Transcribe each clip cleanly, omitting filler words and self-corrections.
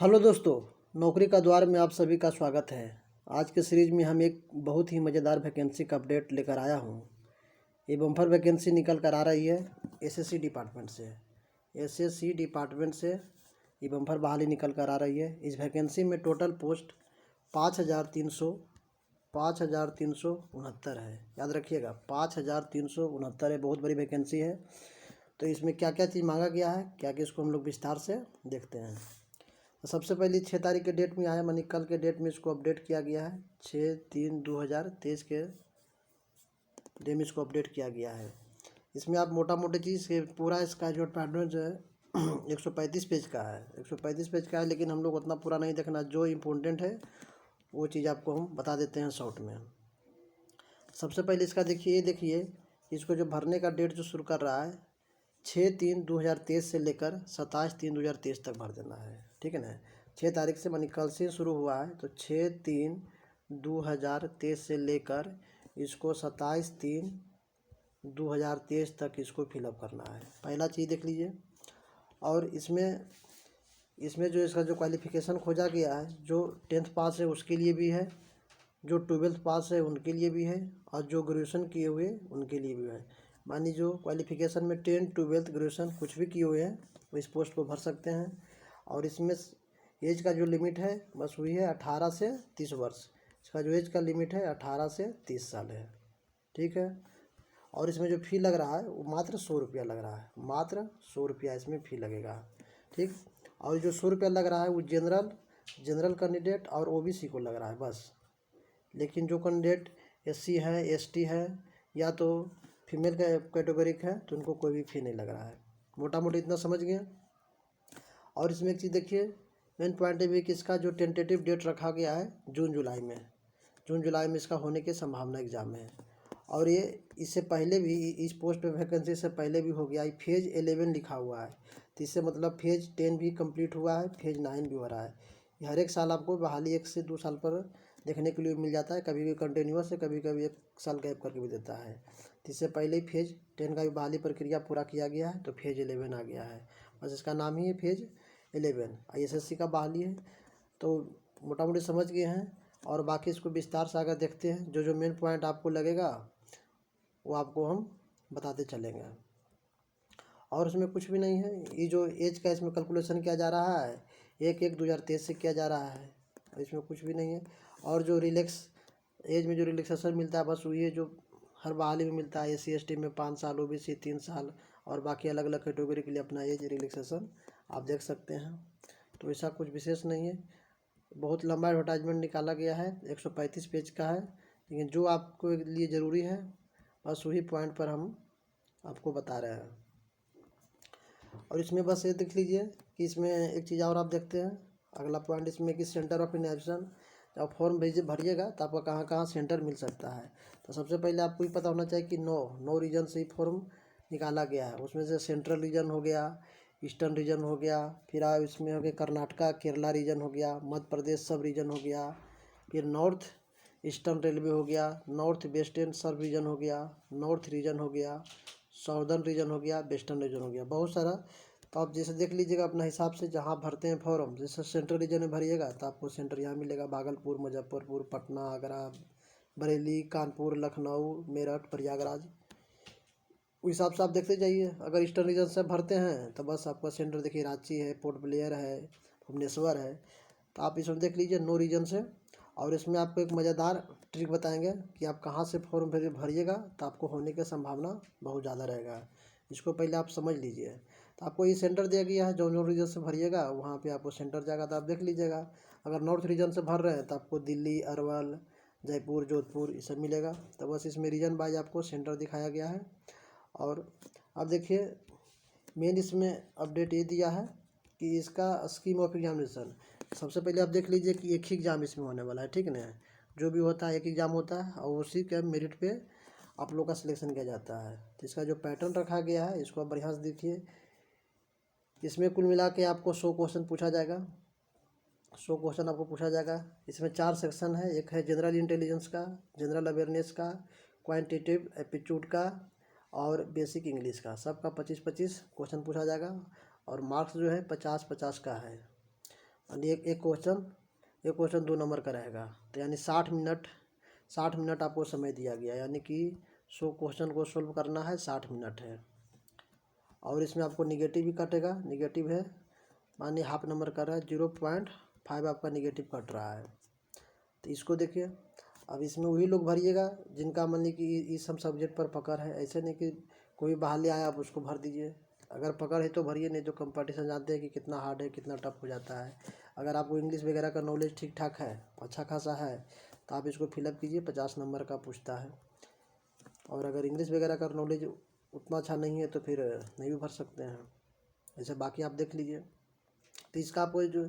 Hello दोस्तों, नौकरी का द्वार में आप सभी का स्वागत है। आज के सीरीज में हम एक बहुत ही मज़ेदार वैकेंसी का अपडेट लेकर आया हूँ। ये बम्पर वैकेंसी निकल कर आ रही है एसएससी डिपार्टमेंट से। एसएससी डिपार्टमेंट से ये बम्पर बहाली निकल कर आ रही है। इस वैकेंसी में टोटल पोस्ट 5,369 है। याद रखिएगा, 5,369 है। बहुत बड़ी वैकेंसी है। तो इसमें क्या क्या चीज़ मांगा गया है, क्या क्या, इसको हम लोग विस्तार से देखते हैं। तो सबसे पहले 6 तारीख के डेट में आया, मानी कल के डेट में इसको अपडेट किया गया है। 6/3/2023 के डे में इसको अपडेट किया गया है। इसमें आप मोटा मोटी चीज़ पूरा इसका जो पैटर्न जो है 135 पेज का है। 135 पेज का है, लेकिन हम लोग उतना पूरा नहीं देखना। जो इम्पोर्टेंट है वो चीज़ आपको हम बता देते हैं शॉर्ट में। सबसे पहले इसका देखिए, ये देखिए इसको जो भरने का डेट जो शुरू कर रहा है 6/3/2023 से लेकर 27/3/2023 तक भर देना है। ठीक है ना। 6 तारीख से मानी कल से शुरू हुआ है, तो 6/3/2023 से लेकर इसको 27/3/2023 तक इसको फिलअप करना है। पहला चीज़ देख लीजिए। और इसमें जो इसका जो क्वालिफ़िकेशन खोजा गया है, जो 10th पास है उसके लिए भी है, जो 12th पास है उनके लिए भी है, और जो ग्रेजुएशन किए हुए उनके लिए भी है। मानी जो क्वालिफ़िकेशन में 10, 12th, ग्रेजुएशन कुछ भी किए हुए हैं वो इस पोस्ट को भर सकते हैं। और इसमें एज का जो लिमिट है बस वही है 18 से 30 वर्ष। इसका जो एज का लिमिट है 18 से 30 साल है। ठीक है। और इसमें जो फ़ी लग रहा है वो मात्र 100 रुपया लग रहा है। मात्र 100 रुपया इसमें फ़ी लगेगा। ठीक। और जो 100 रुपया लग रहा है वो जनरल कैंडिडेट और ओबीसी को लग रहा है बस। लेकिन जो कैंडिडेट एससी है, एसटी है, या तो फीमेल कैटेगरी है, तो उनको कोई भी फ़ी नहीं लग रहा है। मोटा मोटी इतना समझ गए। और इसमें एक चीज़ देखिए, मेन पॉइंट है कि इसका जो टेंटेटिव डेट रखा गया है जून जुलाई में इसका होने की संभावना एग्ज़ाम है। और ये इससे पहले भी इस पोस्ट पे वैकेंसी से पहले भी हो गया है। फेज़ 11 लिखा हुआ है, तो इससे मतलब फेज़ 10 भी कंप्लीट हुआ है, फेज़ 9 भी हो रहा है। ये हर एक साल आपको बहाली 1 से 2 साल पर देखने के लिए मिल जाता है। कभी भी कंटिन्यूस है, कभी कभी 1 साल गैप करके भी देता है। तो इससे पहले ही फेज़ 10 का भी बहाली प्रक्रिया पूरा किया गया है, तो फेज़ 11 आ गया है। बस इसका नाम ही है फेज़ 11। ISSC का बहाली है। तो मोटा मोटी समझ गए हैं। और बाकी इसको विस्तार से अगर देखते हैं, जो जो मेन पॉइंट आपको लगेगा वो आपको हम बताते चलेंगे। और इसमें कुछ भी नहीं है। ये जो एज का इसमें कैलकुलेशन किया जा रहा है 1/1/2023 से किया जा रहा है। इसमें कुछ भी नहीं है। और जो एज में जो रिलैक्सेशन मिलता है बस वही है जो हर बहाली में मिलता है। SC ST में 5 साल, OBC 3 साल, और बाकी अलग अलग कैटेगरी के लिए अपना एज रिलैक्सेशन आप देख सकते हैं। तो ऐसा कुछ विशेष नहीं है। बहुत लंबा एडवर्टाइजमेंट निकाला गया है, 135 पेज का है, लेकिन जो आपको लिए ज़रूरी है बस वही पॉइंट पर हम आपको बता रहे हैं। और इसमें बस ये देख लीजिए कि इसमें एक चीज़ और आप देखते हैं। अगला पॉइंट इसमें कि सेंटर ऑफ इनएब्सेंस, जब फॉर्म भरिएगा तो आपका कहाँ कहाँ सेंटर मिल सकता है। तो सबसे पहले आपको ये पता होना चाहिए कि 9 रीजन से ही फॉर्म निकाला गया है। उसमें से सेंट्रल रीजन हो गया, ईस्टर्न रीजन हो गया, फिर इसमें हो गया कर्नाटका केरला रीजन हो गया, मध्य प्रदेश सब रीजन हो गया, फिर नॉर्थ ईस्टर्न रेलवे हो गया, नॉर्थ वेस्टर्न सब रीजन हो गया, नॉर्थ रीजन हो गया, साउदर्न रीजन हो गया, वेस्टर्न रीजन हो गया, बहुत सारा। तो आप जैसे देख लीजिएगा अपना हिसाब से, जहाँ भरते हैं फॉर्म। जैसे सेंट्रल रीजन में भरिएगा तो आपको सेंटर यहाँ मिलेगा, भागलपुर, मुजफ्फरपुर, पटना, आगरा, बरेली, कानपुर, लखनऊ, मेरठ, प्रयागराज। उस हिसाब से आप देखते जाइए। अगर ईस्टर्न रीजन से भरते हैं तो बस आपका सेंटर देखिए रांची है, पोर्ट ब्लेयर है, भुवनेश्वर है। तो आप इसमें देख लीजिए 9 रीजन से। और इसमें आपको एक मज़ेदार ट्रिक बताएंगे कि आप कहाँ से फॉर्म भरिएगा तो आपको होने की संभावना बहुत ज़्यादा रहेगा। इसको पहले आप समझ लीजिए। तो आपको ये सेंटर दिया गया है, जो रीजन से भरिएगा वहाँ पे आपको सेंटर जाएगा, तो आप देख लीजिएगा। अगर नॉर्थ रीजन से भर रहे हैं तो आपको दिल्ली, अरवल, जयपुर, जोधपुर ये सब मिलेगा। तो बस इसमें रीजन वाइज आपको सेंटर दिखाया गया है। और अब देखिए मेन इसमें अपडेट ये दिया है कि इसका स्कीम ऑफ एग्जामिनेशन। सबसे पहले आप देख लीजिए कि एक ही एग्ज़ाम इसमें होने वाला है। ठीक ना। जो भी होता है एक एग्ज़ाम होता है, और उसी के मेरिट पे आप लोग का सिलेक्शन किया जाता है। तो इसका जो पैटर्न रखा गया है इसको आप बढ़िया से देखिए। इसमें कुल मिला के आपको 100 क्वेश्चन पूछा जाएगा। 100 क्वेश्चन आपको पूछा जाएगा। इसमें 4 सेक्शन है। एक है जनरल इंटेलिजेंस का, जनरल अवेयरनेस का, क्वांटिटेटिव एप्टीट्यूड का, और बेसिक इंग्लिश का। सबका 25-25 क्वेश्चन पूछा जाएगा। और मार्क्स जो है 50-50 का है। यानी एक क्वेश्चन 2 नंबर का रहेगा। तो यानी 60 मिनट आपको समय दिया गया, यानी कि 100 क्वेश्चन को सोल्व करना है, 60 मिनट है। और इसमें आपको निगेटिव भी कटेगा, निगेटिव है मानिए हाफ नंबर का रहा है, 0.5 आपका निगेटिव कट रहा है। तो इसको देखिए, अब इसमें वही लोग भरिएगा जिनका मान ली कि इस सब सब्जेक्ट पर पकड़ है। ऐसे नहीं कि कोई बाहर ले आया आप उसको भर दीजिए, अगर पकड़ है तो भरिए, नहीं तो कंपटीशन जानते हैं कि कितना हार्ड है, कितना टफ हो जाता है। अगर आपको इंग्लिश वगैरह का नॉलेज ठीक ठाक है, अच्छा खासा है, तो आप इसको फिलअप कीजिए, 50 नंबर का पूछता है। और अगर इंग्लिश वगैरह का नॉलेज उतना अच्छा नहीं है तो फिर नहीं भी भर सकते हैं। ऐसे बाकी आप देख लीजिए। तो इसका आपको जो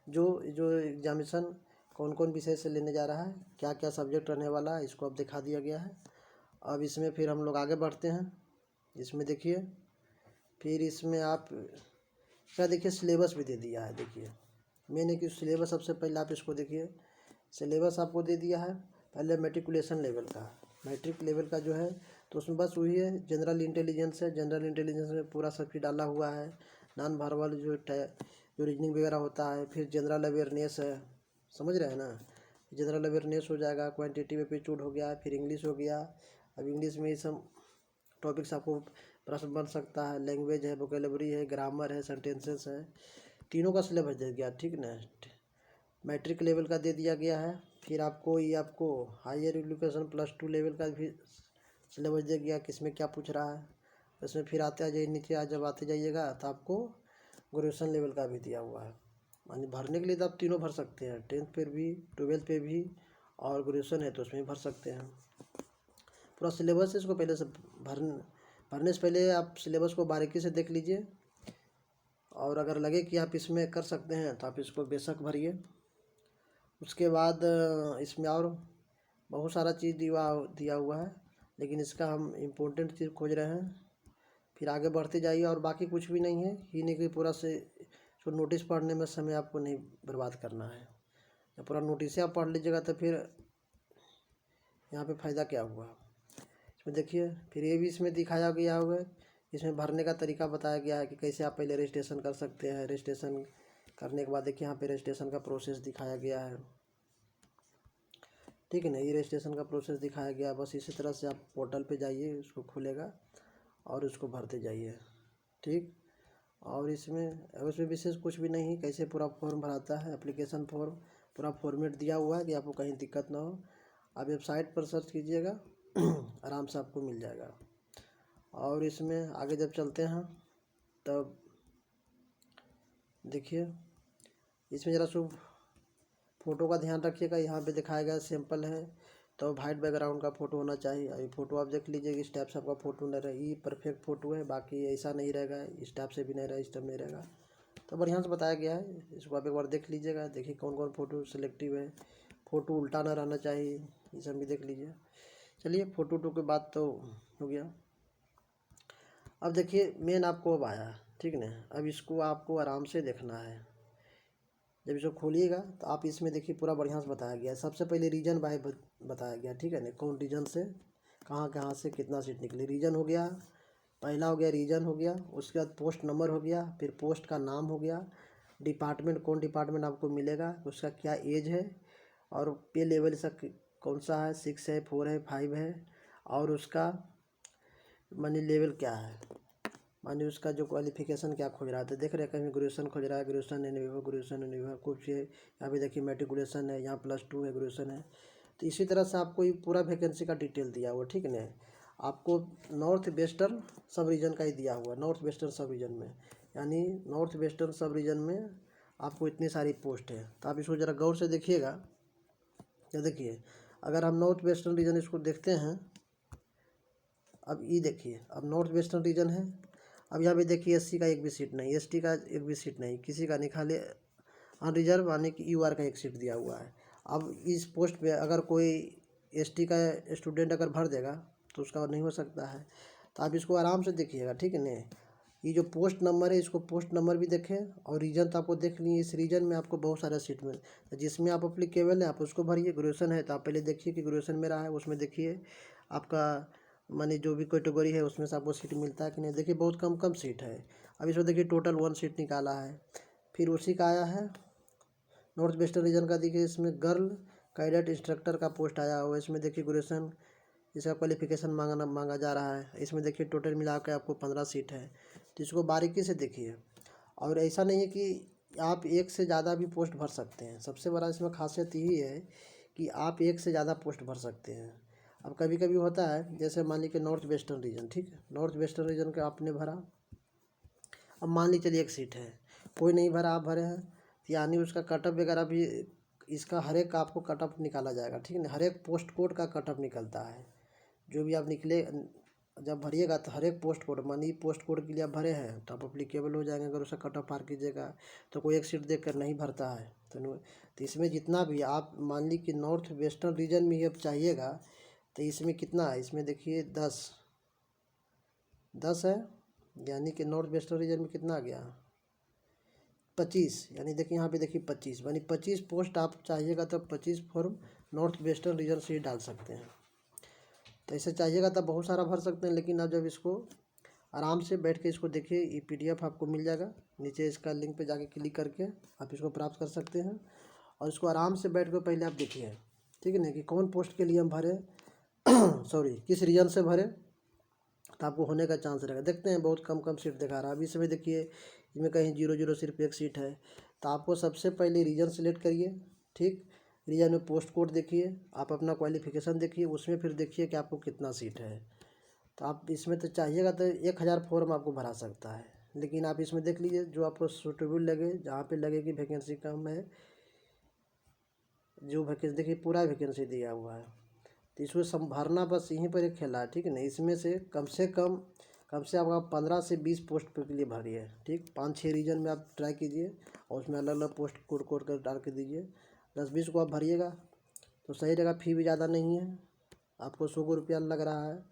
जो जो एग्जामिनेशन कौन कौन विषय से लेने जा रहा है, क्या क्या सब्जेक्ट रहने वाला है, इसको अब दिखा दिया गया है। अब इसमें फिर हम लोग आगे बढ़ते हैं। इसमें देखिए, फिर इसमें आप क्या देखिए, सिलेबस भी दे दिया है। देखिए मैंने कि सिलेबस सबसे पहले आप इसको देखिए, सिलेबस आपको दे दिया है। पहले मैट्रिकुलेशन लेवल का, मैट्रिक लेवल का जो है, तो उसमें बस वही है, जनरल इंटेलिजेंस है। जनरल इंटेलिजेंस में पूरा सब चीज़ डाला हुआ है, नॉन वर्बल जो रीजनिंग वगैरह होता है। फिर जनरल अवेयरनेस है, समझ रहे हैं ना, जनरल अवेयरनेस हो जाएगा, क्वांटिटेटिव एप्टीट्यूड हो गया, फिर इंग्लिश हो गया। अब इंग्लिश में ये सब टॉपिक्स आपको प्रश्न बन सकता है, लैंग्वेज है, वोकेबलरी है, ग्रामर है, सेंटेंसेस है, तीनों का सिलेबस दे दिया, ठीक ना। मैट्रिक लेवल का दे दिया गया है। फिर आपको हायर एजुकेशन +2 लेवल का भी सिलेबस दे गया, किसमें क्या पूछ रहा है। इसमें फिर आते आ जाइए नीचे, जब आते जाइएगा तो आपको ग्रेजुएशन लेवल का भी दिया हुआ है। मानी भरने के लिए तो आप तीनों भर सकते हैं, 10th पे भी, 12th पे भी, और ग्रेजुएशन है तो उसमें भर सकते हैं। पूरा सिलेबस है, इसको पहले से भरने से पहले आप सिलेबस को बारीकी से देख लीजिए। और अगर लगे कि आप इसमें कर सकते हैं तो आप इसको बेशक भरिए। उसके बाद इसमें और बहुत सारा चीज़ दिया हुआ है, लेकिन इसका हम इम्पोर्टेंट चीज़ खोज रहे हैं। फिर आगे बढ़ते जाइए, और बाकी कुछ भी नहीं है, ये नहीं कि पूरा से जो नोटिस पढ़ने में समय आपको नहीं बर्बाद करना है। जब पूरा नोटिस आप पढ़ लीजिएगा तो फिर यहाँ पे फ़ायदा क्या हुआ। इसमें देखिए, फिर ये भी इसमें दिखाया गया हुआ है, इसमें भरने का तरीका बताया गया है कि कैसे आप पहले रजिस्ट्रेशन कर सकते हैं। रजिस्ट्रेशन करने के बाद देखिए यहाँ पे रजिस्ट्रेशन का प्रोसेस दिखाया गया है, ठीक है ना। ये रजिस्ट्रेशन का प्रोसेस दिखाया गया। बस इसी तरह से आप पोर्टल पे जाइए, उसको खुलेगा और उसको भरते जाइए, ठीक। और उसमें विशेष कुछ भी नहीं, कैसे पूरा फॉर्म भराता है, एप्लीकेशन फॉर्म पूरा फॉर्मेट दिया हुआ है कि आपको कहीं दिक्कत ना हो। आप वेबसाइट पर सर्च कीजिएगा आराम से आपको मिल जाएगा। और इसमें आगे जब चलते हैं तब देखिए, इसमें ज़रा सो फ़ोटो का ध्यान रखिएगा। यहाँ पे दिखाया गया सैंपल है, तो वाइट बैकग्राउंड का फ़ोटो होना चाहिए। अभी फ़ोटो आप देख लीजिए, इस टाइप से आपका फ़ोटो नहीं रहे, ये परफेक्ट फ़ोटो है, बाकी ऐसा नहीं रहेगा, इस टाइप से भी नहीं रहेगा, इस टाइप नहीं रहेगा। तो बढ़िया से बताया गया है, इसको आप एक बार देख लीजिएगा। देखिए कौन कौन फ़ोटो सिलेक्टिव है, फ़ोटो उल्टा ना रहना चाहिए, ये सब भी देख लीजिए। चलिए, फ़ोटो टू के बाद तो हो गया। अब देखिए मेन आपको अब आया, ठीक ना। अब इसको आपको आराम से देखना है। जब इसको खोलिएगा तो आप इसमें देखिए पूरा बढ़िया से बताया गया है। सबसे पहले रीजन बाय बताया गया, ठीक है ना, कौन रीजन से कहाँ कहाँ से कितना सीट निकली। रीजन हो गया, पहला हो गया रीजन हो गया, उसके बाद पोस्ट नंबर हो गया, फिर पोस्ट का नाम हो गया, डिपार्टमेंट कौन डिपार्टमेंट आपको मिलेगा, उसका क्या एज है, और पे लेवल इसका कौन सा है, 6 है, 4 है, 5 है, और उसका मनी लेवल क्या है, मानिए उसका जो क्वालिफिकेशन क्या खोज रहा था। देख रहे हैं कहीं ग्रेजुएशन खोज रहा है, graduation and Vivo, graduation and Vivo कुछ है। यहाँ पे देखिए मैट्रिकुलेशन है, यहाँ +2 है, ग्रेजुएशन है। तो इसी तरह से आपको ये पूरा वैकेंसी का डिटेल दिया हुआ, ठीक है ना। आपको नॉर्थ वेस्टर्न सब रीजन का ही दिया हुआ, नॉर्थ वेस्टर्न सब रीजन में, यानी नॉर्थ वेस्टर्न सब रीजन में आपको इतनी सारी पोस्ट है। तो आप इसको ज़रा गौर से देखिएगा। तो देखिए, अगर हम नॉर्थ वेस्टर्न रीजन इसको देखते हैं, अब ये देखिए, अब नॉर्थ वेस्टर्न रीजन है। अब यहाँ पे देखिए SC का एक भी सीट नहीं, ST का एक भी सीट नहीं, किसी का नहीं, खाली अनरिजर्व यानी कि UR का एक सीट दिया हुआ है। अब इस पोस्ट पे अगर कोई ST का स्टूडेंट अगर भर देगा तो उसका नहीं हो सकता है। तो आप इसको आराम से देखिएगा, ठीक है ना। ये जो पोस्ट नंबर है, इसको पोस्ट नंबर भी देखें, और रीजन तो आपको देख लिए। इस रीजन में आपको बहुत सारा सीट मिले, तो जिसमें आप अप्लीकेबल है आप उसको भरिए। ग्रेजुएशन है तो आप पहले देखिए कि ग्रेजुएशन में रहा है, उसमें देखिए आपका माने जो भी कैटेगरी है उसमें से आपको सीट मिलता है कि नहीं। देखिए बहुत कम सीट है। अब इसमें देखिए टोटल 1 सीट निकाला है। फिर उसी का आया है नॉर्थ वेस्टर्न रीजन का देखिए इसमें गर्ल कैडेट इंस्ट्रक्टर का पोस्ट आया हुआ है। इसमें देखिए ग्रेजुएशन इसका क्वालिफिकेशन मांगा जा रहा है। इसमें देखिए टोटल मिला के आपको 15 सीट है, तो इसको बारीकी से देखिए। और ऐसा नहीं है कि आप एक से ज़्यादा भी पोस्ट भर सकते हैं। सबसे बड़ा इसमें खासियत यही है कि आप एक से ज़्यादा पोस्ट भर सकते हैं। अब कभी कभी होता है, जैसे मान लीजिए नॉर्थ वेस्टर्न रीजन, ठीक है, नॉर्थ वेस्टर्न रीजन का आपने भरा, अब मान लीजिए चलिए एक सीट है, कोई नहीं भरा, आप भरे हैं, यानी उसका कटअप वगैरह भी, इसका हर एक आपको कटअप निकाला जाएगा, ठीक है ना। हर एक पोस्ट कोड का कटअप निकलता है, जो भी आप निकले जब भरिएगा तो हर एक पोस्ट कोड, मानिए पोस्ट कोड के लिए आप भरे हैं तो आप अप्लीकेबल हो जाएंगे। अगर उसका कटअप पार कीजिएगा तो कोई एक सीट देख कर नहीं भरता है। तो इसमें जितना भी आप मान ली कि नॉर्थ वेस्टर्न रीजन में ही अब चाहिएगा, तो इसमें कितना है, इसमें देखिए 10 है, यानी कि नॉर्थ वेस्टर्न रीजन में कितना आ गया, 25, यानी देखिए यहाँ पे देखिए 25, यानी 25 पोस्ट आप चाहिएगा तो 25 फॉर्म नॉर्थ वेस्टर्न रीजन से ही डाल सकते हैं। तो ऐसे चाहिएगा तब बहुत सारा भर सकते हैं, लेकिन आप जब इसको आराम से बैठ के इसको देखिए, ये PDF आपको मिल जाएगा, नीचे इसका लिंक पे जाके क्लिक करके आप इसको प्राप्त कर सकते हैं। और इसको आराम से बैठ कर पहले आप देखिए, ठीक है ना, कि कौन पोस्ट के लिए हम भरे सॉरी किस रीजन से भरे, तो आपको होने का चांस रहेगा। देखते हैं बहुत कम सीट दिखा रहा है। अभी इसमें देखिए इसमें कहीं 0 सिर्फ एक सीट है। तो आपको सबसे पहले रीजन सेलेक्ट करिए, ठीक, रीजन में पोस्ट कोड देखिए, आप अपना क्वालिफिकेशन देखिए, उसमें फिर देखिए कि आपको कितना सीट है। तो आप इसमें तो चाहिएगा तो 1000 फॉर्म आपको भरा सकता है, लेकिन आप इसमें देख लीजिए जो आपको सूटेबल लगे, जहाँ पे लगे कि वैकेंसी कम है, जो वैकेंसी देखिए पूरा वैकेंसी दिया हुआ है, तो इसको संभालना बस यहीं पर एक खेला है, ठीक है ना। इसमें से कम से आपका 15 से 20 पोस्ट के लिए भरिए, ठीक, 5-6 रीजन में आप ट्राई कीजिए और उसमें अलग अलग पोस्ट कोड कर डाल के दीजिए। 10-20 को आप भरिएगा तो सही रहेगा। फी भी ज़्यादा नहीं है, आपको 100 रुपया लग रहा है।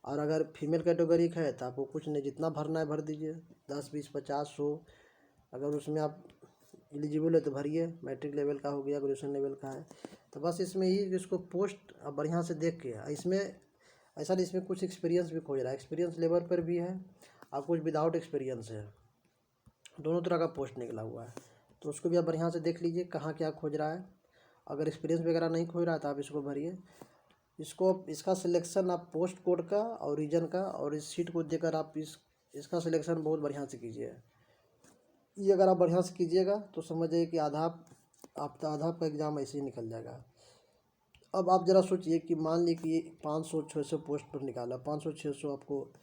और अगर फीमेल कैटेगरी का है तो आपको कुछ नहीं, जितना भरना है भर दीजिए, 10, 20, 50, 100। अगर उसमें आप एलिजिबल है तो भरिए, मैट्रिक लेवल का हो गया, ग्रेजुएशन लेवल का है। तो बस इसमें ही इसको पोस्ट आप बढ़िया से देख के, इसमें ऐसा नहीं, इसमें कुछ एक्सपीरियंस भी खोज रहा है, एक्सपीरियंस लेवल पर भी है और कुछ विदाउट एक्सपीरियंस है, दोनों तरह का पोस्ट निकला हुआ है। तो उसको भी आप बढ़िया से देख लीजिए कहाँ क्या खोज रहा है। अगर एक्सपीरियंस वगैरह नहीं खोज रहा तो आप इसको भरिए। इसका सिलेक्शन आप पोस्ट कोड का और रीजन का और इस सीट को देकर आप इसका सिलेक्शन बहुत बढ़िया से कीजिए। ये अगर आप बढ़िया से कीजिएगा तो समझिए कि आधा आपका एग्ज़ाम ऐसे ही निकल जाएगा। अब आप ज़रा सोचिए कि मान लीजिए कि 500-600 पोस्ट पर निकाला, 500-600 आपको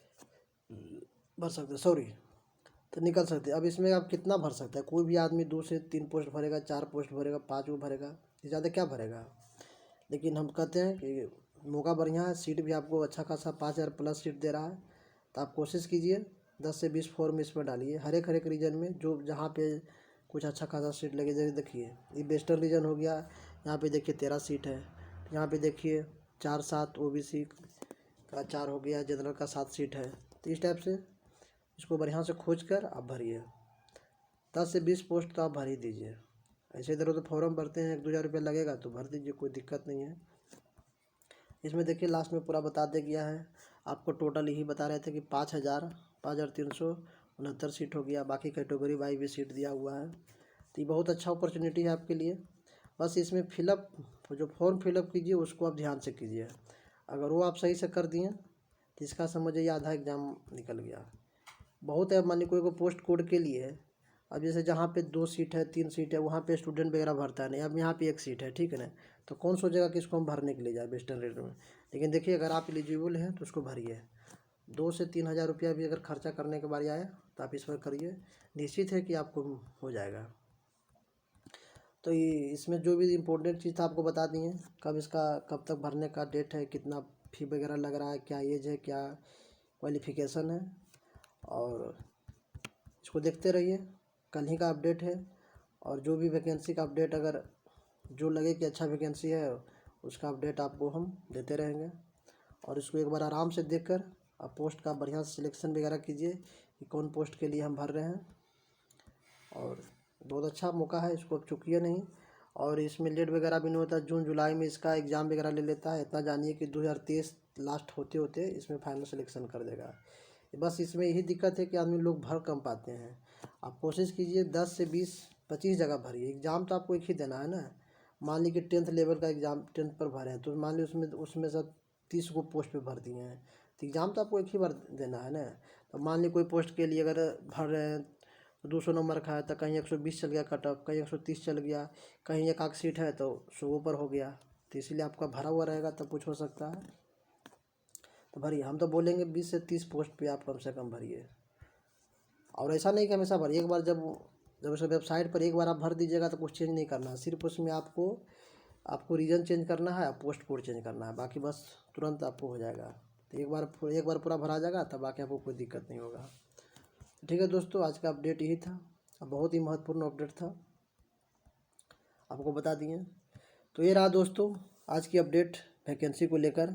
भर सकते, सॉरी, तो निकल सकते। अब इसमें आप कितना भर सकते हैं, कोई भी आदमी 2 से 3 पोस्ट भरेगा, 4 पोस्ट भरेगा, 5 को भरेगा, ये ज़्यादा क्या भरेगा। लेकिन हम कहते हैं कि मौका बढ़िया है, सीट भी आपको अच्छा खासा 5000 प्लस सीट दे रहा है। तो आप कोशिश कीजिए 10 से 20 फॉर्म इस पर डालिए, हर एक रीजन में जो जहाँ पे कुछ अच्छा खासा सीट लगे। जैसे देखिए ये वेस्टर्न रीजन हो गया, यहाँ पे देखिए 13 सीट है, यहाँ पे देखिए 4-7 OBC का 4 हो गया, जनरल का 7 सीट है। तो इस टाइप से इसको बढ़िया से खोज कर आप भरिए, 10 से 20 पोस्ट तो आप भर ही दीजिए। ऐसे इधर उधर फॉर्म भरते हैं, 1-2 हज़ार रुपये लगेगा तो भर दीजिए, कोई दिक्कत नहीं है। इसमें देखिए लास्ट में पूरा बता दे गया है, आपको टोटल यही बता रहे थे कि 5369 सीट हो गया, बाकी कैटेगरी वाइज भी सीट दिया हुआ है। तो ये बहुत अच्छा अपॉर्चुनिटी है आपके लिए। बस इसमें फिलअप जो फॉर्म फिलअप कीजिए उसको आप ध्यान से कीजिए, अगर वो आप सही से कर दिए तो इसका समझिए आधा एग्ज़ाम निकल गया। बहुत है, मान लीजिए कोई को पोस्ट कोड के लिए, अब जैसे जहाँ पे 2 सीट है 3 सीट है वहाँ पे स्टूडेंट वगैरह भरता है नहीं, अब यहाँ पे 1 सीट है, ठीक है ना, तो कौन सोचेगा कि इसको हम भरने के लिए जाए वेस्टर्न रेट में। लेकिन देखिए अगर आप एलिजिबल हैं तो उसको भरिए, 2 से 3 हज़ार रुपया भी अगर खर्चा करने के बारी आए तो आप इस पर करिए, निश्चित है कि आपको हो जाएगा। तो ये इसमें जो भी इम्पोर्टेंट चीज़ था आपको बता दिए, कब तक भरने का डेट है, कितना फ़ी वगैरह लग रहा है, क्या एज है, क्या क्वालिफ़िकेशन है, और इसको देखते रहिए। कल ही का अपडेट है, और जो भी वैकेंसी का अपडेट अगर जो लगे कि अच्छा वैकेंसी है उसका अपडेट आपको हम देते रहेंगे। और इसको एक बार आराम से देखकर आप पोस्ट का बढ़िया सिलेक्शन वगैरह कीजिए कि कौन पोस्ट के लिए हम भर रहे हैं। और बहुत अच्छा मौका है, इसको अब चूकिए नहीं। और इसमें लेट वगैरह भी नहीं होता, जून जुलाई में इसका एग्ज़ाम वगैरह ले लेता है। इतना जानिए कि 2023 लास्ट होते होते इसमें फाइनल सिलेक्शन कर देगा। बस इसमें यही दिक्कत है कि आदमी लोग भर कम पाते हैं। आप कोशिश कीजिए 10 से 20 25 जगह भरिए। एग्ज़ाम तो आपको एक ही देना है ना। मान ली कि 10th लेवल का एग्ज़ाम 10th पर भरे हैं, तो मान ली उसमें सब 30 को पोस्ट पे भर दिए हैं, तो एग्ज़ाम तो आपको एक ही बार देना है ना। तो मान ली कोई पोस्ट के लिए अगर भर रहे हैं तो 200 नंबर का है, तो कहीं 120 चल गया कट ऑफ, कहीं 130 चल गया, कहीं एक आध सीट है तो 100 पर हो गया। तो इसीलिए आपका भरा हुआ रहेगा, तब कुछ हो सकता है। तो भरिए, हम तो बोलेंगे 20 से 30 पोस्ट पे आप कम से कम भरिए। और ऐसा नहीं कि हमेशा भरिए, एक बार जब उस वेबसाइट पर एक बार आप भर दीजिएगा तो कुछ चेंज नहीं करना है। सिर्फ उसमें आपको रीजन चेंज करना है, पोस्ट कोड चेंज करना है, बाकी बस तुरंत आपको हो जाएगा। तो एक बार पूरा भरा जाएगा, तब बाकी आपको कोई दिक्कत नहीं होगा। ठीक है दोस्तों, आज का अपडेट यही था। अब बहुत ही महत्वपूर्ण अपडेट था, आपको बता दिए। तो ये रहा दोस्तों आज की अपडेट वैकेंसी को लेकर।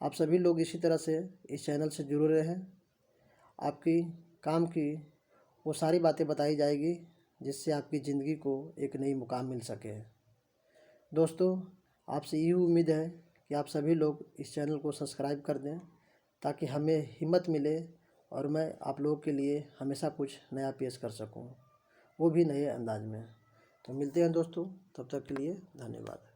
आप सभी लोग इसी तरह से इस चैनल से जुड़े रहें। आपकी काम की वो सारी बातें बताई जाएगी जिससे आपकी ज़िंदगी को एक नई मुकाम मिल सके। दोस्तों, आपसे यही उम्मीद है कि आप सभी लोग इस चैनल को सब्सक्राइब कर दें, ताकि हमें हिम्मत मिले और मैं आप लोगों के लिए हमेशा कुछ नया पेश कर सकूं, वो भी नए अंदाज में। तो मिलते हैं दोस्तों, तब तक के लिए धन्यवाद।